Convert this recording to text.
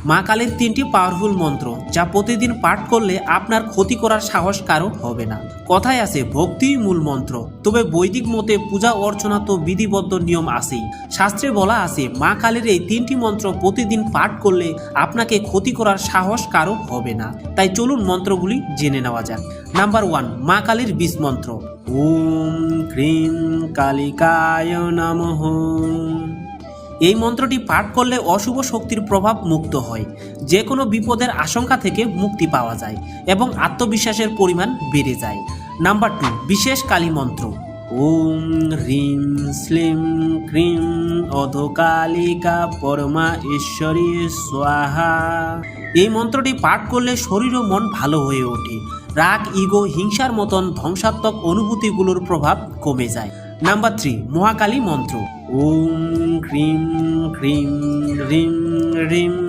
মা কালীর 3টি পাওয়ারফুল মন্ত্র যা প্রতিদিন পাঠ করলে আপনার ক্ষতি করার সাহস কারো হবে না। কথায় আছে ভক্তিই মূল মন্ত্র, তবে বৈদিক মতে পূজা অর্চনা তো বিধিবদ্ধ নিয়ম আছেই। শাস্ত্রে বলা আছে মা কালীর এই 3টি মন্ত্র প্রতিদিন পাঠ করলে আপনাকে ক্ষতি করার সাহস কারো হবে না। তাই চলুন মন্ত্রগুলি জেনে নেওয়া যাক। নাম্বার 1, মা কালীর বীজ মন্ত্র। ওম ক্রিম কালিকায় নমঃ। এই মন্ত্রটি পাঠ করলে অশুভ শক্তির প্রভাব মুক্ত হয়, যে কোনো বিপদের আশঙ্কা থেকে মুক্তি পাওয়া যায় এবং আত্মবিশ্বাসের পরিমাণ বেড়ে যায়। নাম্বার 2, বিশেষ কালী মন্ত্র। ওম হ্রিম শ্লিম ক্রিম অধকালিকা পরমা ঈশ্বরী স্বাহা। এই মন্ত্রটি পাঠ করলে শরীর ও মন ভালো হয়ে ওঠে, রাগ, ইগো, হিংসার মতন ধ্বংসাত্মক অনুভূতিগুলোর প্রভাব কমে যায়। নাম্বার 3, মহাকালী মন্ত্র। ওম ক্রিম ক্রিম রিম রিম